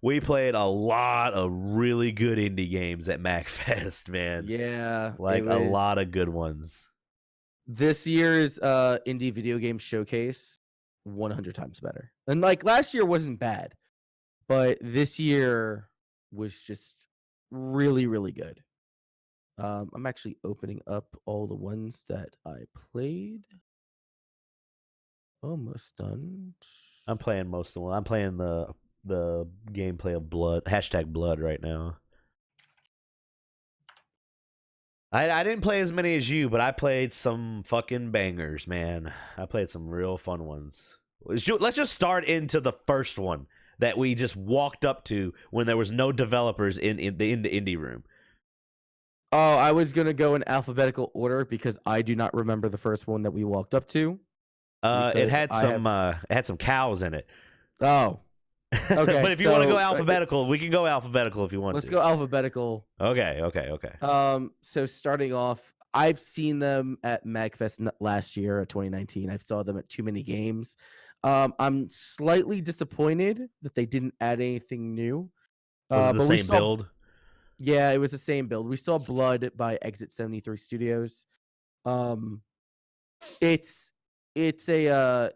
we played a lot of really good indie games at MAGFest, man. Yeah, Like a lot of good ones. This year's indie video game showcase 100 times better. And like last year wasn't bad, but this year was just really, really good. I'm actually opening up all the ones that I played. Almost done. I'm playing most of them. I'm playing the gameplay of Blood #Blood right now. I didn't play as many as you, but I played some fucking bangers, man. I played some real fun ones. Let's just start into the first one that we just walked up to when there was no developers in the indie room. Oh, I was gonna go in alphabetical order because I do not remember the first one that we walked up to. It had some cows in it. Oh, okay. But if you want to go alphabetical, we can go alphabetical if you want let's to. go alphabetical. Okay. So starting off, I've seen them at MAGFest last year, 2019. I saw them at Too Many Games. I'm slightly disappointed that they didn't add anything new. Was it the same build? Yeah, it was the same build. We saw Blood by Exit 73 Studios. It's a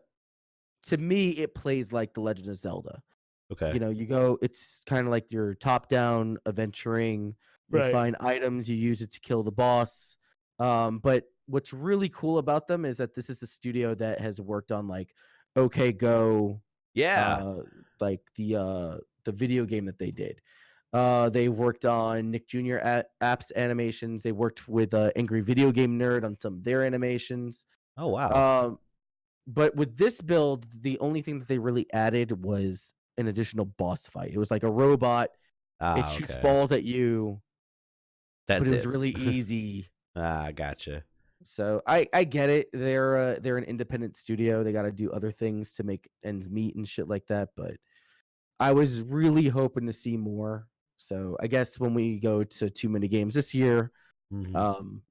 to me it plays like The Legend of Zelda. Okay. You know, you go, it's kind of like your top-down adventuring. You find items, you use it to kill the boss. But what's really cool about them is that this is a studio that has worked on like OK Go, like the video game that they did. They worked on Nick Jr. apps animations. They worked with Angry Video Game Nerd on some of their animations. Oh wow. But with this build, the only thing that they really added was an additional boss fight. It was like a robot. It shoots balls at you. But it was really easy. Gotcha. So I get it. They're an independent studio. They got to do other things to make ends meet and shit like that. But I was really hoping to see more. So I guess when we go to Too Many Games this year, you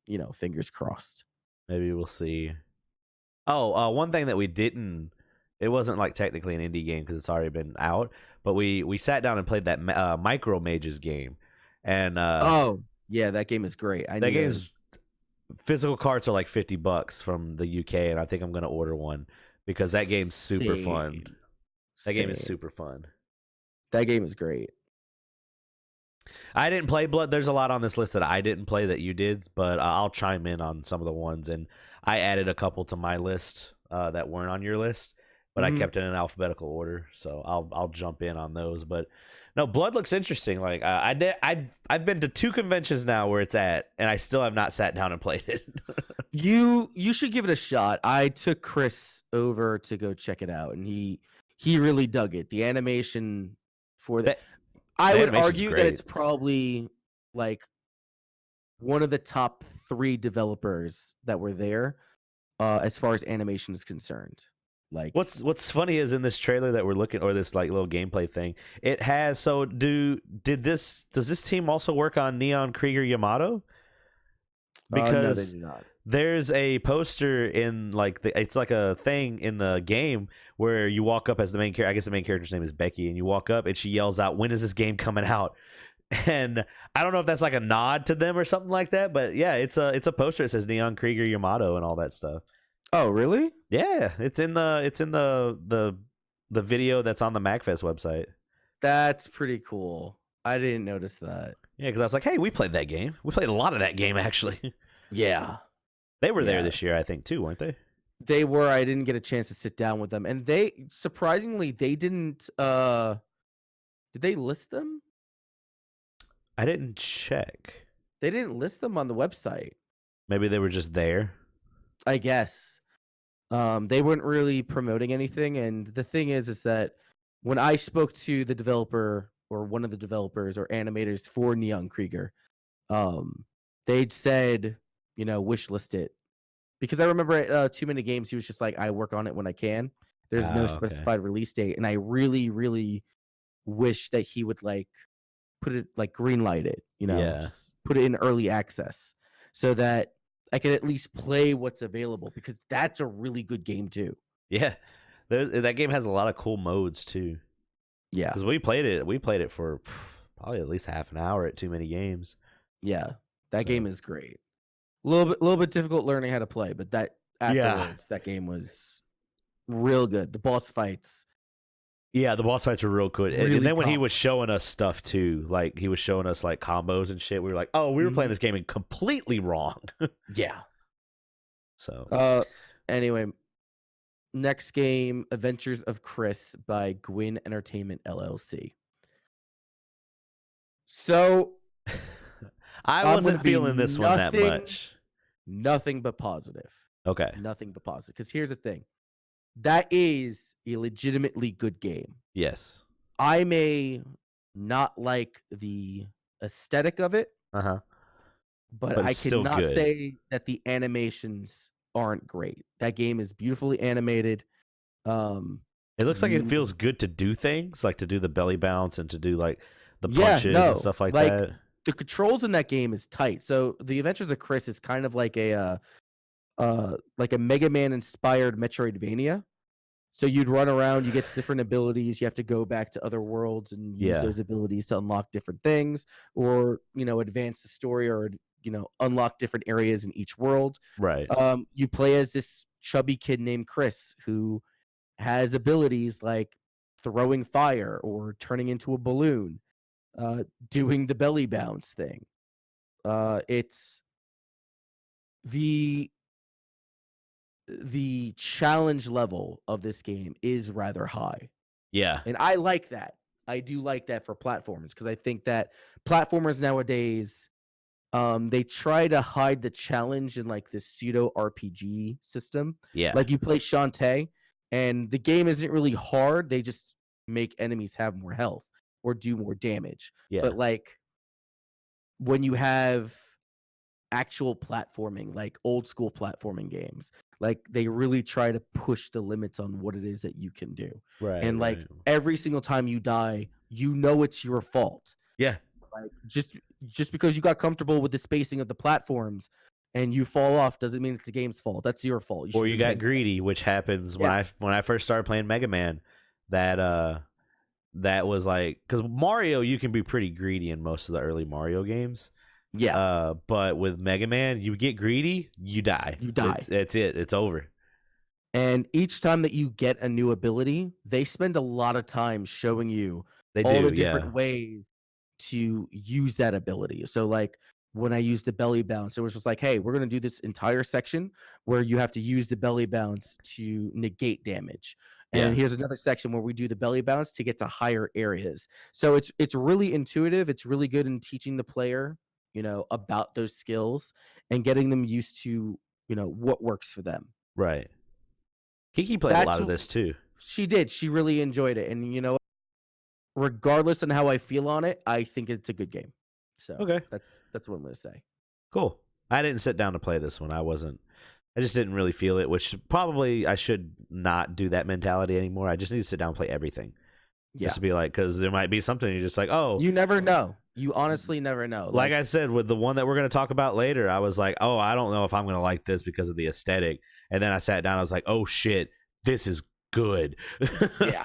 know, fingers crossed. Maybe we'll see. Oh, one thing that we didn't, it wasn't like technically an indie game because it's already been out, but we sat down and played that Micro Mages game, and oh yeah, that game is great. That game's physical carts are like $50 from the UK, and I think I'm gonna order one because that game's super fun. That game is super fun. That game is great. I didn't play Blood. There's a lot on this list that I didn't play that you did, but I'll chime in on some of the ones. And I added a couple to my list that weren't on your list, but I kept it in alphabetical order. So I'll jump in on those. But no, Blood looks interesting. Like I've been to 2 conventions now where it's at, and I still have not sat down and played it. You should give it a shot. I took Chris over to go check it out, and he really dug it. The animation for that. I would argue that it's probably like one of the top 3 developers that were there as far as animation is concerned. Like what's funny is in this trailer that we're looking, or this like little gameplay thing, it has does this team also work on Neon Krieger Yamato? Because no, they do not. There's a poster in like it's like a thing in the game where you walk up as the main character. I guess the main character's name is Becky, and you walk up and she yells out, "When is this game coming out?" And I don't know if that's like a nod to them or something like that, but yeah, it's a poster that says Neon Krieger Yamato and all that stuff. Oh, really? Yeah, it's in the video that's on the MAGFest website. That's pretty cool. I didn't notice that. Yeah, because I was like, hey, we played that game. We played a lot of that game actually. Yeah. They were there this year, I think, too, weren't they? They were. I didn't get a chance to sit down with them. And they, surprisingly, they didn't... did they list them? I didn't check. They didn't list them on the website. Maybe they were just there? I guess. They weren't really promoting anything. And the thing is that when I spoke to the developer, or one of the developers or animators for Neon Krieger, they'd said, you know, wish list it. Because I remember at Too Many Games, he was just like, I work on it when I can. There's no specified release date. And I really, really wish that he would like put it, like green light it, you know, just put it in early access so that I can at least play what's available, because that's a really good game too. Yeah. That game has a lot of cool modes too. Yeah, because we played it. We played it for probably at least half an hour at Too Many Games. yeah, that game So is great. Little bit difficult learning how to play, but that yeah, afterwards, that game was real good. The boss fights yeah, the boss fights were real good. And really then when he was complex. showing us stuff too, like he was showing us like combos and shit, we were like, oh, we were playing this game completely wrong. Yeah. So Uh, anyway, next game, Adventures of Chris by Gwyn Entertainment LLC. So I I'm gonna wasn't be feeling this one that much. nothing but positive. Okay. Nothing but positive. Because here's the thing. That is a legitimately good game. Yes. I may not like the aesthetic of it, Uh huh. but But I it's still cannot good. say that the animations aren't great. That game is beautifully animated. It looks like it You feels good to do things, like to do the belly bounce and to do like the Yeah, punches and no. stuff like Like that. the controls in that game is tight. So the Adventures of Chris is kind of like a Mega Man inspired Metroidvania. So you'd run around, you get different abilities, you have to go back to other worlds and use Yeah. those abilities to unlock different things or, advance the story or, unlock different areas in each world. Right. You play as this chubby kid named Chris who has abilities like throwing fire or turning into a balloon, doing the belly bounce thing. It's the the challenge level of this game is rather high. Yeah. And I like that. I do like that for platformers because I think that platformers nowadays, they try to hide the challenge in like this pseudo RPG system. Yeah. Like you play Shantae, and the game isn't really hard. They just make enemies have more health or do more damage. Yeah. But like when you have actual platforming, like old school platforming games, like they really try to push the limits on what it is that you can do. Right. And like Right. every single time you die, it's your fault. Yeah. Like just because you got comfortable with the spacing of the platforms and you fall off doesn't mean it's the game's fault. That's your fault. You Or should you have been got paying attention. greedy, which happens Yeah. when I first started playing Mega Man. That was like because Mario, you can be pretty greedy in most of the early Mario games. Yeah. But with Mega Man, you get greedy, you die. You die. It's it. It's over. And each time that you get a new ability, they spend a lot of time showing you They all do. the Yeah. different ways to use that ability. So, like when I used the belly bounce, it was just like, hey, we're going to do this entire section where you have to use the belly bounce to negate damage. Yeah. And here's another section where we do the belly bounce to get to higher areas. So it's really intuitive. It's really good in teaching the player, about those skills and getting them used to, what works for them. Right. Kiki played a That's lot of this too. She did. She really enjoyed it. And regardless on how I feel on it, I think it's a good game. So Okay. that's what I'm gonna say. Cool. I didn't sit down to play this one. I just didn't really feel it, which probably I should not do that mentality anymore. I just need to sit down and play everything. Yeah. Just to be like, because there might be something you're just like, oh, You never know. You honestly never know. like I said, with the one that we're going to talk about later, I was like, oh, I don't know if I'm going to like this because of the aesthetic. And then I sat down, I was like, oh shit, this is good. Yeah.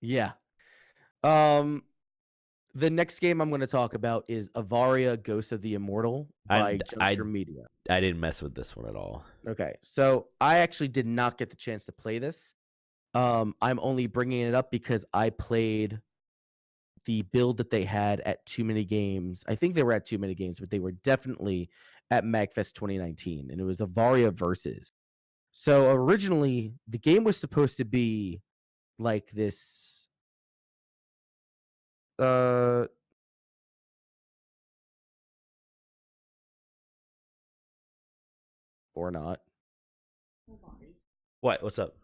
Yeah. Um the next game I'm going to talk about is Avaria Ghost of the Immortal by And Juncture Media. I didn't mess with this one at all. Okay. So I actually did not get the chance to play this. I'm only bringing it up because I played the build that they had at Too Many Games. I think they were at Too Many Games, but they were definitely at MAGFest 2019, and it was Avaria Versus. So originally, the game was supposed to be like this. Uh, or not. What? What's up?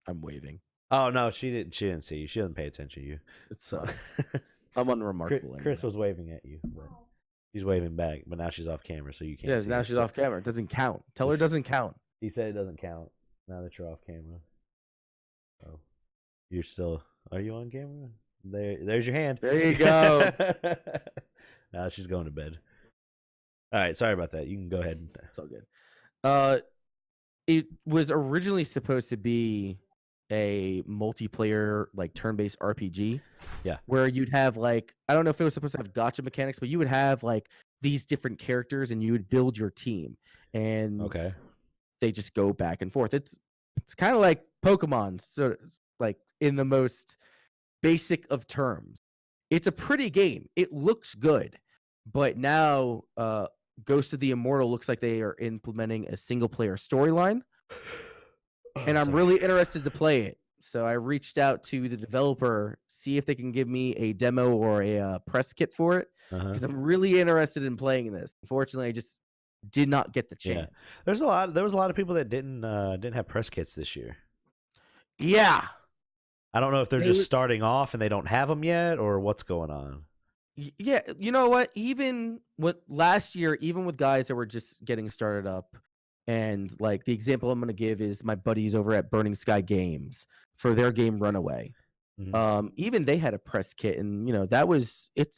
I'm waving. Oh no, she didn't. She didn't see you. She doesn't pay attention to you. It's So fine. I'm unremarkable. Chris Anyway. was waving at you, but she's waving back. But now she's off camera, so you can't Yeah, see now her. she's So off camera. It doesn't count. Tell her it doesn't count. he said it doesn't count now that you're off camera. Oh, you're still. Are you on camera? There's your hand. There you go. Now she's going to bed. All right, sorry about that. You can go ahead. It's all good. It was originally supposed to be a multiplayer like turn-based RPG Yeah. where you'd have like, I don't know if it was supposed to have gotcha mechanics, but you would have like these different characters and you would build your team and Okay. they just go back and forth. It's kind of like Pokemon, so like in the most basic of terms. It's a pretty game. It looks good, but now Ghost of the Immortal looks like they are implementing a single player storyline, Oh, and I'm sorry. really interested to play it. So I reached out to the developer, see if they can give me a demo or a press kit for it, Uh-huh. because I'm really interested in playing this. Unfortunately, I just did not get the Yeah. chance. There was a lot of people that didn't have press kits this year. Yeah, I don't know if they're they just starting off and they don't have them yet or what's going on. Yeah, you know what? Even with last year, even with guys that were just getting started up, and like the example I'm going to give is my buddies over at Burning Sky Games for their game Runaway. Mhm. Even they had a press kit, and that was it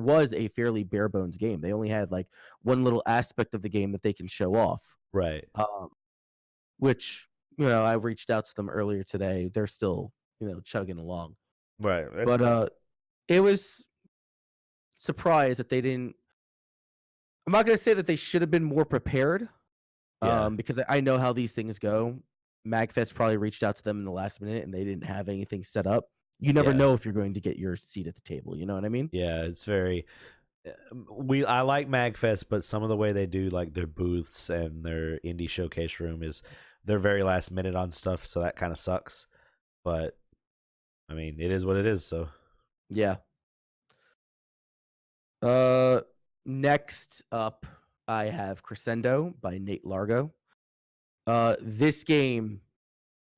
was a fairly bare bones game. They only had like one little aspect of the game that they can show off. Right. Um, which I reached out to them earlier today. They're still chugging along, Right. That's but cool. it was surprised that they didn't. I'm not going to say that they should have been more prepared, Yeah. because I know how these things go. MAGFest probably reached out to them in the last minute and they didn't have anything set up. You never Yeah. know if you're going to get your seat at the table. You know what I mean? Yeah, it's very I like MagFest, but some of the way they do like their booths and their indie showcase room is they're very last minute on stuff, so that kind of sucks. But I mean, it is what it is, so Yeah. Uh, Next up, I have Crescendo by Nate Largo. This game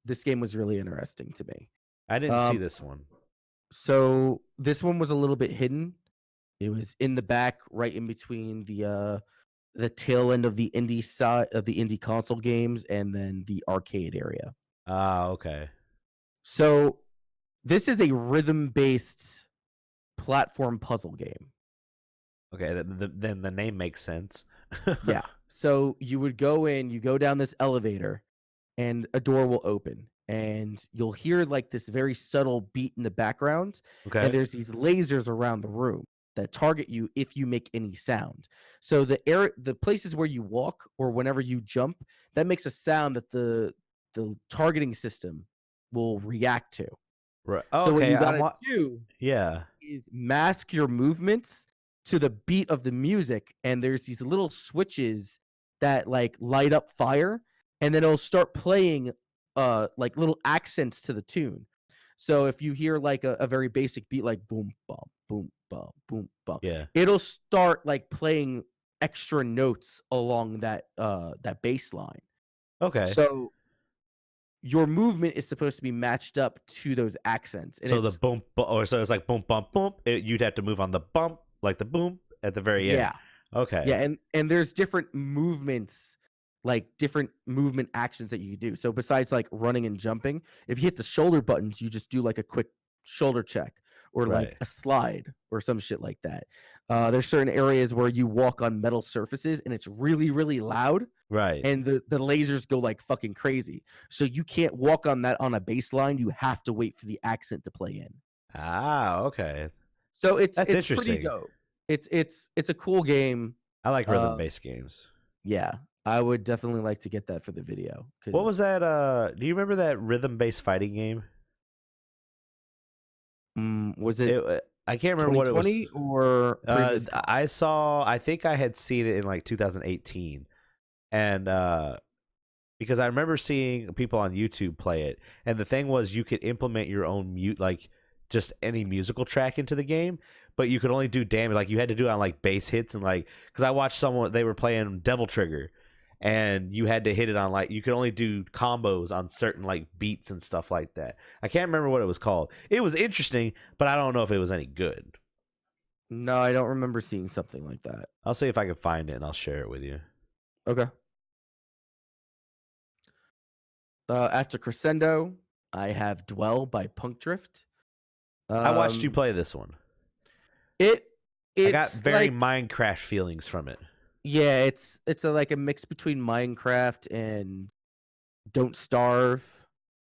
was really interesting to me. I didn't see Um, this one. so this one was a little bit hidden. It was in the back, right in between the tail end of the indie side of the indie console games and then the arcade area. Ah, okay. So this is a rhythm-based platform puzzle game. Okay, then the name makes sense. Yeah. So you would go in, you go down this elevator, and a door will open, and you'll hear like this very subtle beat in the background, and Okay. there's these lasers around the room that target you if you make any sound. So the places where you walk or whenever you jump, that makes a sound that the targeting system will react to. Right. So what Okay, you got to do yeah. is mask your movements to the beat of the music, and there's these little switches that like light up fire, and then it'll start playing like little accents to the tune. So if you hear like a very basic beat like boom bum boom bum boom bum, Yeah. it'll start like playing extra notes along that bass line. Okay. So your movement is supposed to be matched up to those accents, and So the it's boom, or so it's like boom, bump, boom. You'd have to move on the bump, like the boom at the very end. yeah. Okay. Yeah, and there's different movements, like different movement actions that you can do. So besides like running and jumping, if you hit the shoulder buttons, you just do like a quick shoulder check or like Right. a slide or some shit like that. There's certain areas where you walk on metal surfaces and it's really, really loud Right. and the lasers go like fucking crazy. So you can't walk on that on a baseline. You have to wait for the accent to play in. Ah, okay. So That's it's pretty interesting. dope. It's a cool game. I like Uh, rhythm-based games. Yeah, I would definitely like to get that for the video. What was Cause that? Do you remember that rhythm-based fighting game? was it I can't remember what it was. 2020 or previous? I think I had seen it in like 2018, and because I remember seeing people on YouTube play it, and the thing was you could implement your own like just any musical track into the game, but you could only do damage. Like you had to do it on like base hits and like because I watched someone they were playing Devil Trigger, and you had to hit it on like you could only do combos on certain like beats and stuff like that. I can't remember what it was called. It was interesting, but I don't know if it was any good. No, I don't remember seeing something like that. I'll see if I can find it and I'll share it with you. Okay. After Crescendo, I have Dwell by Punk Drift. I watched you Um, play this one. it I got it's very like Minecraft feelings from it. yeah, it's like a mix between Minecraft and don't starve.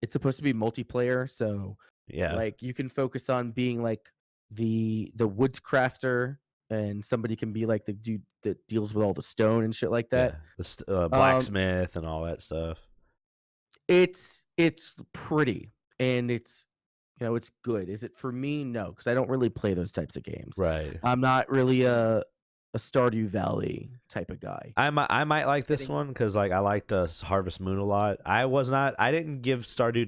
It's supposed to be multiplayer, so Yeah, like you can focus on being like the woods crafter, and somebody can be like the dude that deals with all the stone and shit like yeah. that. Um, Blacksmith and all that stuff. it's pretty, and it's good. Is it for me? No, because I don't really play those types of games. Right. I'm not really a Stardew Valley type of guy. I might like this Sitting, one because like I liked Harvest Moon a lot. I didn't give Stardew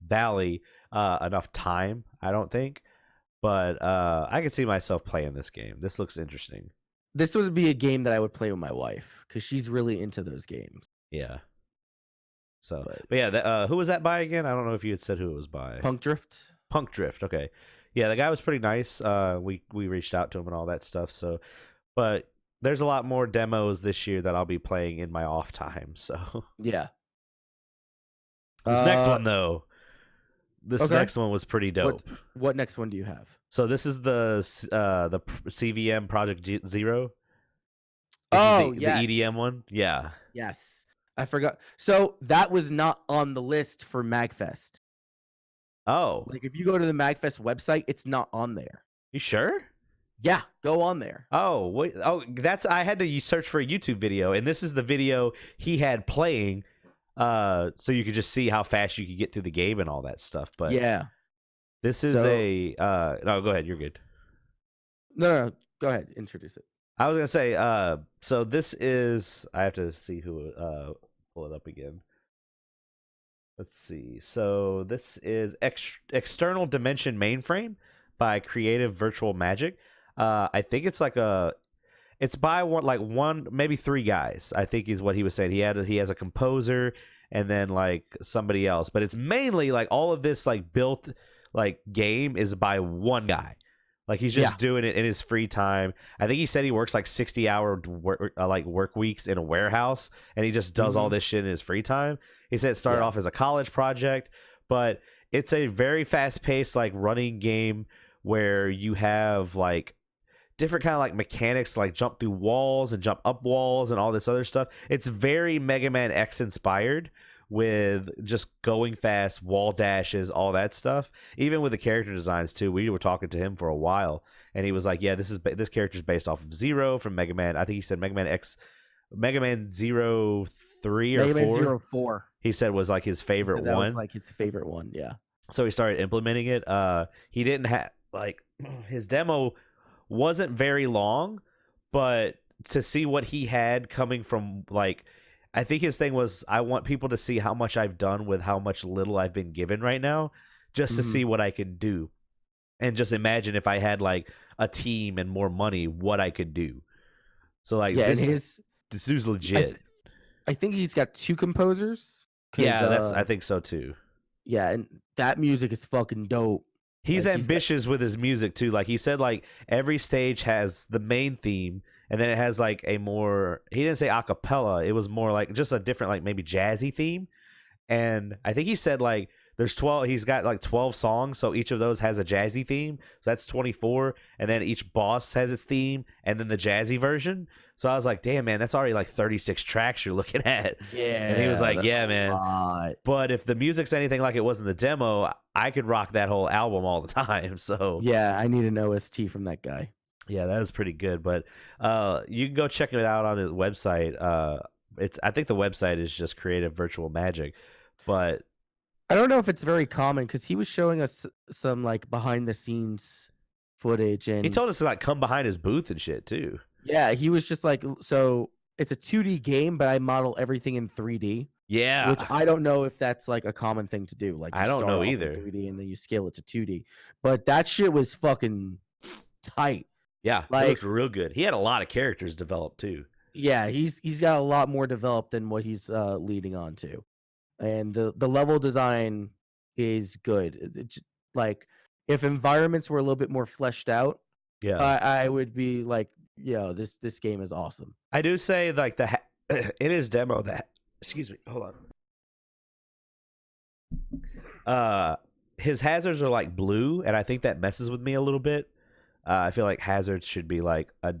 Valley enough time. I don't think, but I could see myself playing this game. This looks interesting. this would be a game that I would play with my wife because she's really into those games. Yeah. So, But but yeah, who was that by again? I don't know if you had said who it was by. Punk Drift, Punk Drift. Okay, yeah, the guy was pretty nice. We reached out to him and all that stuff. So, but there's a lot more demos this year that I'll be playing in my off time. So yeah. this next one though, this Okay. next one was pretty dope. What next one do you have? So this is the CVM Project Zero. This Oh, is the yes. EDM one. Yeah. Yes. I forgot. So that was not on the list for MAGFest. Oh, Like if you go to the MAGFest website, it's not on there. you sure? Yeah, go on there. Oh, wait. Oh, I had to search for a YouTube video, and this is the video he had playing, so you could just see how fast you could get through the game and all that stuff. But Yeah. this is So no, go ahead. You're good. no. Go ahead. Introduce it. I was gonna say, so this is. I have to see who. Pull it up again. Let's see. So this is External Dimension Mainframe by Creative Virtual Magic. I think it's like it's by one maybe three guys. I think is what he was saying. He has a composer and then like somebody else, but it's mainly like all of this like built like game is by one guy. Like he's just doing it in his free time. I think he said he works like 60-hour work weeks in a warehouse, and he just does all this shit in his free time. He said it started off as a college project, but it's a very fast-paced like running game where you have like different kind of like mechanics, like jump through walls and jump up walls and all this other stuff. It's very Mega Man X inspired, with just going fast, wall dashes, all that stuff. Even with the character designs too. We were talking to him for a while, and he was like, "Yeah, this character's based off of Zero from Mega Man. I think he said Mega Man X, Mega Man 03 or Mega Man 4. 04. He said was like his favorite That one. was like his favorite one. Yeah. So he started implementing it. He didn't have like his demo wasn't very long, but to see what he had coming from like. I think his thing was, I want people to see how much I've done with how much little I've been given right now, just to see what I can do. And just imagine if I had like a team and more money, what I could do. So like this dude's legit. I think he's got two composers. Yeah, I think so too. Yeah, and that music is fucking dope. He's ambitious with his music too. Like he said, like every stage has the main theme, and then it has like a more. He didn't say a cappella. It was more like just a different, like maybe jazzy theme. And I think he said like there's 12. He's got like 12 songs, so each of those has a jazzy theme. So that's 24, and then each boss has its theme, and then the jazzy version. So I was like, damn man, that's already like 36 tracks you're looking at. Yeah, and he was like, yeah man. lot. But if the music's anything like it was in the demo, I could rock that whole album all the time. So yeah, I need an OST from that guy. Yeah, that is pretty good. But you can go check it out on his website. I think the website is just Creative Virtual Magic, but I don't know if it's very common because he was showing us some like behind the scenes footage, and he told us to like come behind his booth and shit too. Yeah, he was just like, so it's a 2D game, but I model everything in 3D. Yeah, which I don't know if that's like a common thing to do. Like I don't know either. 3D and then you scale it to 2D, but that shit was fucking tight. Yeah, like, it looked real good. He had a lot of characters developed too. Yeah, he's got a lot more developed than what he's leading on to, and the level design is good. It's like if environments were a little bit more fleshed out, yeah, I would be like, this game is awesome. I do say like in his demo that. Excuse me. Hold on. His hazards are like blue, and I think that messes with me a little bit. I feel like hazards should be like a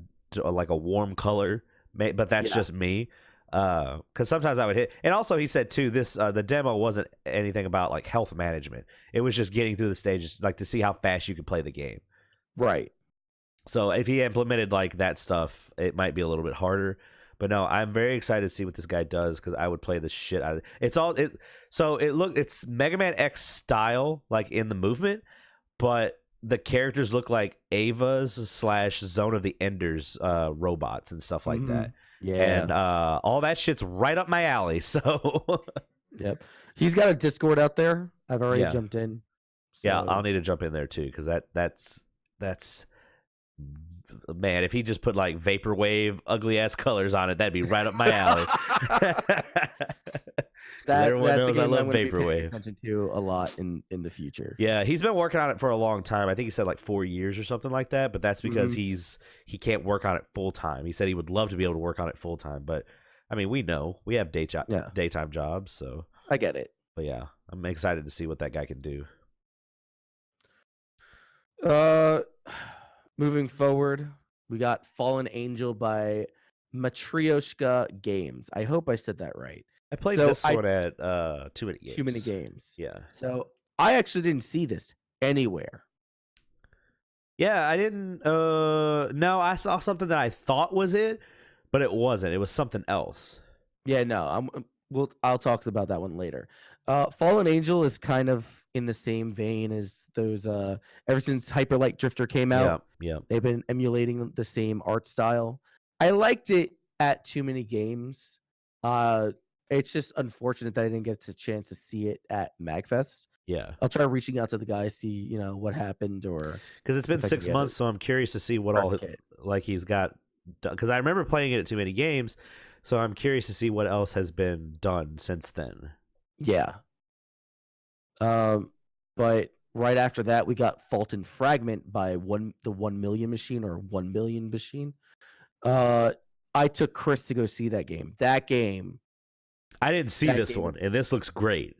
warm color, but that's just me. Because sometimes I would hit. And also, he said too, this the demo wasn't anything about like health management. It was just getting through the stages, like to see how fast you could play the game. Right. So if he implemented like that stuff, it might be a little bit harder. But no, I'm very excited to see what this guy does because I would play the shit out of it. It's Mega Man X style, like in the movement, but the characters look like Ava's / Zone of the Enders robots and stuff like that. Yeah. And all that shit's right up my alley. So Yep. He's got a Discord out there. I've already Yeah. jumped in. yeah, So- I'll need to jump in there too because that's man. If he just put like vaporwave, ugly ass colors on it, that'd be right up my alley. Everyone that's a knows I game love I'm gonna be paying vaporwave. attention to a lot in the future. Yeah, he's been working on it for a long time. I think he said like 4 years or something like that. But that's because Mhm. he can't work on it full time. He said he would love to be able to work on it full time. But I mean, we know we have Yeah. daytime jobs. So, I get it. but yeah, I'm excited to see what that guy can do. Moving forward, we got Fallen Angel by Matryoshka Games. I hope I said that right. I played So this one at Too Many Games. Too many games. Yeah. So I actually didn't see this anywhere. Yeah, I didn't. No, I saw something that I thought was it, but it wasn't. It was something else. Yeah, no, I'll talk about that one later. Fallen Angel is kind of in the same vein as those. Ever since Hyper Light Drifter came out, Yeah. they've been emulating the same art style. I liked it at Too Many Games. It's just unfortunate that I didn't get a chance to see it at MAGFest. Yeah. I'll try reaching out to the guy, see what happened, or Because it's been if I can 6 get months, it. so I'm curious to see what Press all kit. like he's got. Because I remember playing it at Too Many Games, so I'm curious to see what else has been done since then. Yeah. But right after that, we got Fulton Fragment by the 1 Million Machine or 1 Million Machine. I took Chris to go see that game. That game, I didn't see That this game one, is- and this looks great.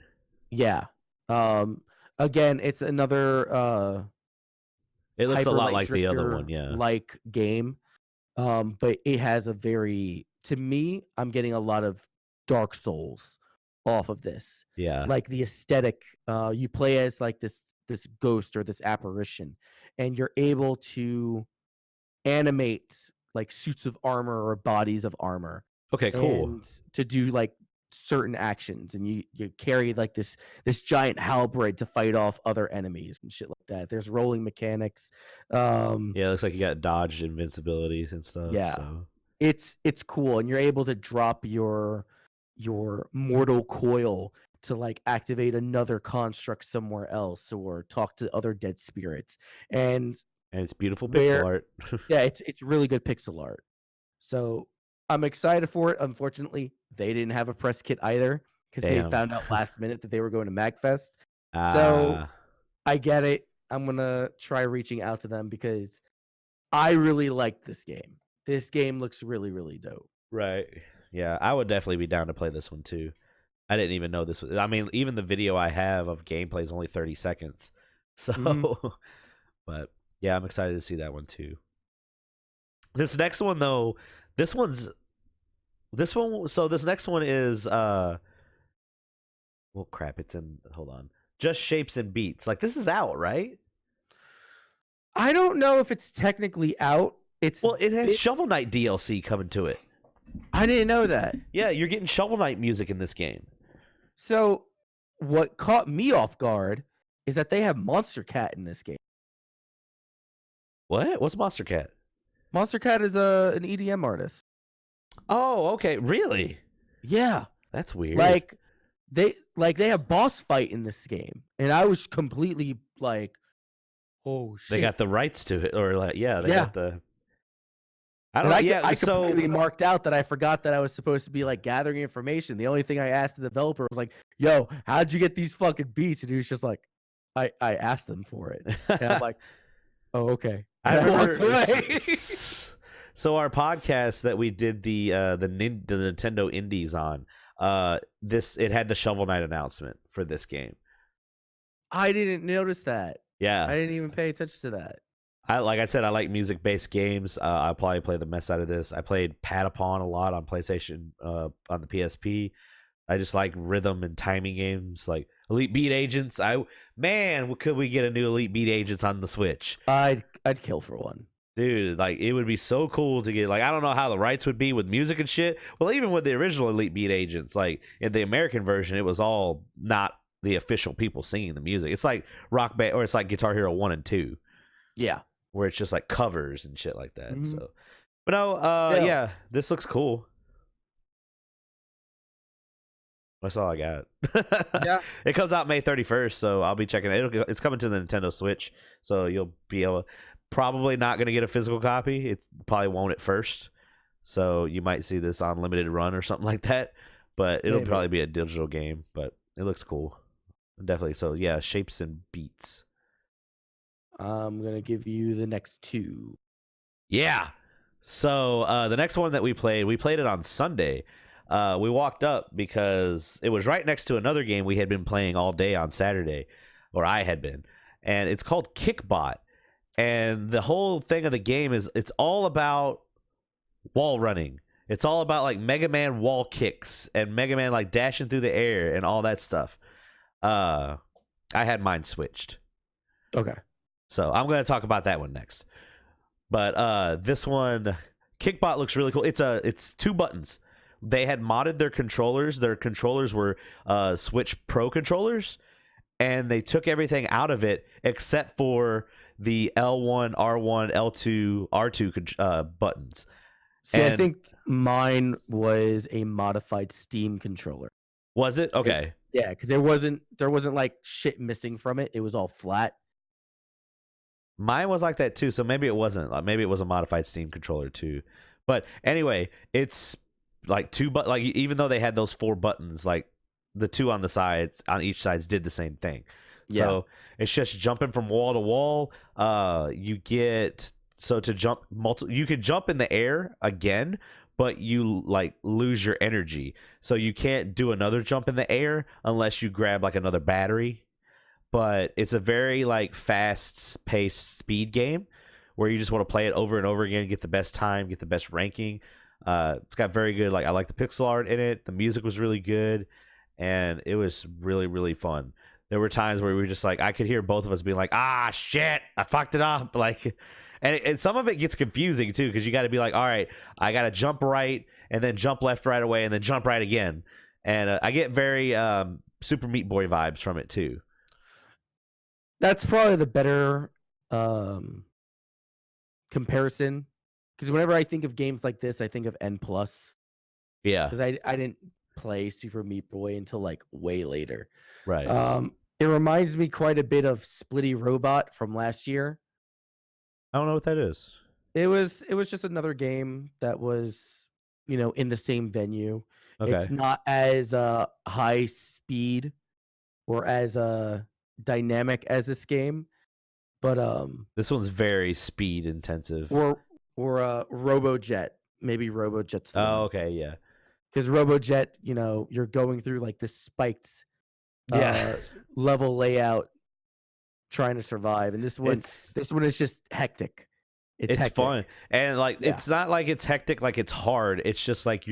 yeah. Again, it's another It looks a Hyper lot Light like the other Drifter one, yeah. like game. But it has a very, to me, I'm getting a lot of Dark Souls off of this. Yeah. Like the aesthetic, you play as like this ghost or this apparition, and you're able to animate like suits of armor or bodies of armor, Okay, cool. and to do like certain actions, and you carry like this giant halberd to fight off other enemies and shit like that. There's rolling mechanics. Yeah, it looks like you got dodged invincibilities and stuff. Yeah. So. It's cool, and you're able to drop your mortal coil to like activate another construct somewhere else or talk to other dead spirits. And it's beautiful pixel art. yeah, it's really good pixel art. So I'm excited for it. Unfortunately, they didn't have a press kit either because they Damn. found out last minute that they were going to MAGFest. So I get it. I'm gonna try reaching out to them because I really like this game. This game looks really, really dope. Right. Yeah, I would definitely be down to play this one too. I didn't even know this was. I mean, even the video I have of gameplay is only 30 seconds. So, but yeah, I'm excited to see that one too. This next one though, this next one is well crap, it's in hold on. Just Shapes and Beats. Like this is out, right? I don't know if it's technically out. It has Shovel Knight DLC coming to it. I didn't know that. Yeah, you're getting Shovel Knight music in this game. So what caught me off guard is that they have Monster Cat in this game. What? What's Monster Cat? Monster Cat is an EDM artist. Oh, okay. Really? Yeah. That's weird. Like they have boss fight in this game, and I was completely like, oh shit. They got the rights to it, or like, yeah, they got the. I don't know. Yeah, I completely marked out that I forgot that I was supposed to be like gathering information. The only thing I asked the developer was like, "Yo, how'd you get these fucking beats?" And he was just like, "I asked them for it." And I'm like, "Oh, okay." I walked remember. away. So our podcast that we did the Nintendo Indies on, it had the Shovel Knight announcement for this game. I didn't notice that. Yeah, I didn't even pay attention to that. Like I said, I like music based games. I'll probably play the mess out of this. I played Patapon a lot on PlayStation, on the PSP. I just like rhythm and timing games like Elite Beat Agents. Could we get a new Elite Beat Agents on the Switch? I'd kill for one. Dude, like it would be so cool to get, like, I don't know how the rights would be with music and shit. Well, even with the original Elite Beat Agents, like in the American version, it was all not the official people singing the music. It's like Rock Band, or it's like Guitar Hero 1 and 2, Yeah. where it's just like covers and shit like that. Mhm. So, but no, Still. yeah, this looks cool. That's all I got. Yeah. It comes out May 31st, so I'll be checking it. It's coming to the Nintendo Switch, so you'll be able. Probably not going to get a physical copy. It's probably won't at first, so you might see this on limited run or something like that. But it'll Maybe. probably be a digital game. But it looks cool, definitely. So yeah, Shapes and Beats. I'm gonna give you the next two. Yeah. So the next one that we played it on Sunday. We walked up because it was right next to another game we had been playing all day on Saturday, or I had been, and it's called Kickbot. And the whole thing of the game is it's all about wall running. It's all about like Mega Man wall kicks and Mega Man like dashing through the air and all that stuff. I had mine switched. Okay. So I'm going to talk about that one next. But this one, Kickbot, looks really cool. It's 2 buttons. They had modded their controllers. Their controllers were Switch Pro controllers, and they took everything out of it except for the L1, R1, L2, R2 buttons. See, And I think mine was a modified Steam controller. was it? Okay. Yeah, because there wasn't like shit missing from it. It was all flat. Mine was like that too, so maybe it wasn't. Like maybe it was a modified Steam controller too. But anyway, it's like like even though they had those 4 buttons, like the 2 on the sides on each sides did the same thing. Yeah. So it's just jumping from wall to wall. You get to jump you could jump in the air again, but you like lose your energy. So you can't do another jump in the air unless you grab like another battery. But it's a very like fast paced speed game where you just want to play it over and over again, get the best time, get the best ranking. It's got very good, like I like the pixel art in it. The music was really good, and it was really, really fun. There were times where we were just like, I could hear both of us being like, ah, shit, I fucked it up. Like, and some of it gets confusing too, because you got to be like, all right, I got to jump right and then jump left right away and then jump right again. And I get very Super Meat Boy vibes from it too. That's probably the better comparison, because whenever I think of games like this, I think of N+. Yeah, Because I didn't play Super Meat Boy until like way later. right. It reminds me quite a bit of Splitty Robot from last year. I don't know what that is. It was just another game that was, in the same venue. Okay. It's not as high speed or as dynamic as this game, but This one's very speed intensive. or RoboJet. Maybe RoboJet's the Oh, one. okay, yeah. Because RoboJet, you're going through like this spiked level layout trying to survive, and this one is just hectic. It's hectic. Fun, and like Yeah. it's not like it's hectic, like it's hard. It's just like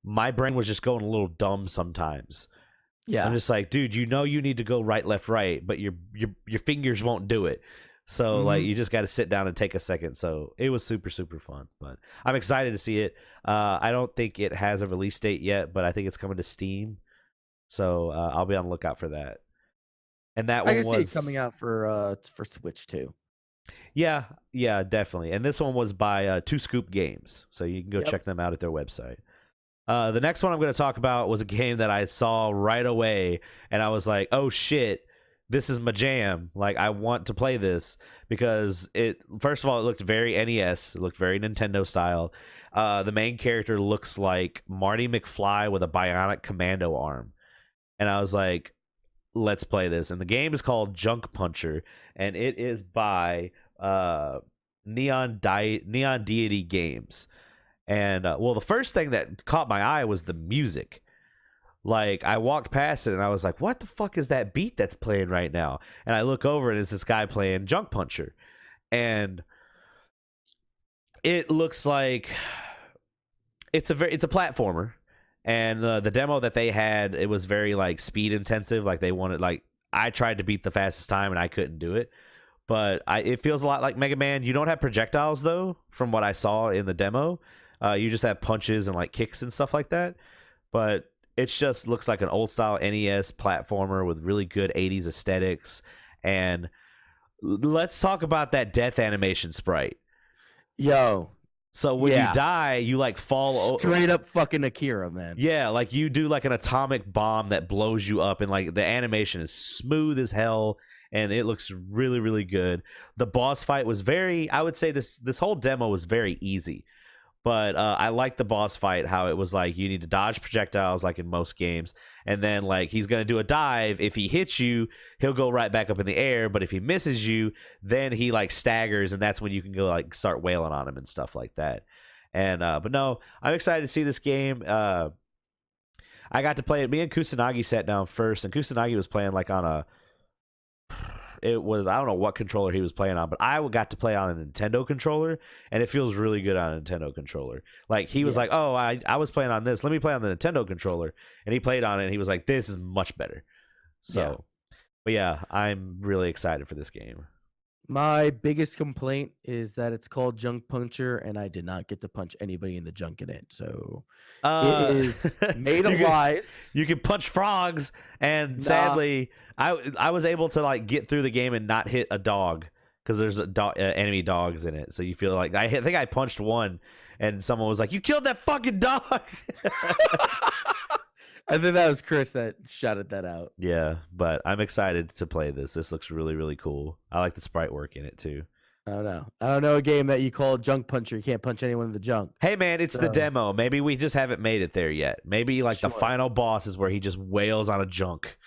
my brain was just going a little dumb sometimes. Yeah, I'm just like, dude, you need to go right, left, right, but your fingers won't do it. So like you just got to sit down and take a second. So it was super, super fun. But I'm excited to see it. I don't think it has a release date yet, but I think it's coming to Steam. So I'll be on the lookout for that. And that one I can was see it coming out for Switch too. Yeah, definitely. And this one was by Two Scoop Games, so you can go check them out at their website. The next one I'm going to talk about was a game that I saw right away, and I was like, "Oh shit, this is my jam! Like, I want to play this because first of all, it looked very NES, it looked very Nintendo style. The main character looks like Marty McFly with a bionic commando arm, and I was like, let's play this. And the game is called Junk Puncher, and it is by Neon Deity Games. And well, the first thing that caught my eye was the music. Like, I walked past it and I was like, what the fuck is that beat that's playing right now? And I look over and it's this guy playing Junk Puncher. and it looks like it's a platformer. And the demo that they had, it was very like speed intensive. Like they wanted, like I tried to beat the fastest time and I couldn't do it. But it feels a lot like Mega Man. You don't have projectiles though, from what I saw in the demo. You just have punches and like kicks and stuff like that. But it just looks like an old style NES platformer with really good 80s aesthetics. And let's talk about that death animation sprite. Yo. So when you die, you like fall straight up fucking Akira, man. Yeah, like you do like an atomic bomb that blows you up, and like the animation is smooth as hell, and it looks really, really good. The boss fight was I would say this whole demo was very easy. But I like the boss fight, how it was like you need to dodge projectiles like in most games. And then like he's going to do a dive. If he hits you, he'll go right back up in the air. But if he misses you, then he like staggers. And that's when you can go like start wailing on him and stuff like that. And but no, I'm excited to see this game. I got to play it. Me and Kusanagi sat down first. And Kusanagi was playing like on a... I don't know what controller he was playing on, but I got to play on a Nintendo controller, and it feels really good on a Nintendo controller. Like he was like, "Oh, I was playing on this. Let me play on the Nintendo controller," and he played on it, and he was like, "This is much better." So, but yeah, I'm really excited for this game. My biggest complaint is that it's called Junk Puncher, and I did not get to punch anybody in the junk in it. So it is made of lies. You can punch frogs, and sadly, I was able to like get through the game and not hit a dog because there's enemy dogs in it. So you feel like I think I punched one, and someone was like, "You killed that fucking dog." I think that was Chris that shouted that out. Yeah, but I'm excited to play this. This looks really, really cool. I like the sprite work in it too. I don't know a game that you call Junk Puncher. You can't punch anyone in the junk. Hey man, it's the demo. Maybe we just haven't made it there yet. Maybe like the final boss is where he just wails on a junk.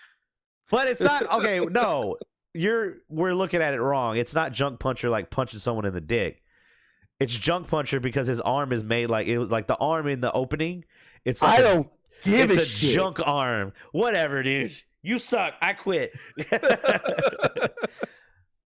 But it's not okay. No, we're looking at it wrong. It's not Junk Puncher like punching someone in the dick. It's Junk Puncher because his arm is made like it was like the arm in the opening. It's like I don't give a shit. Junk arm. Whatever, dude. You suck. I quit.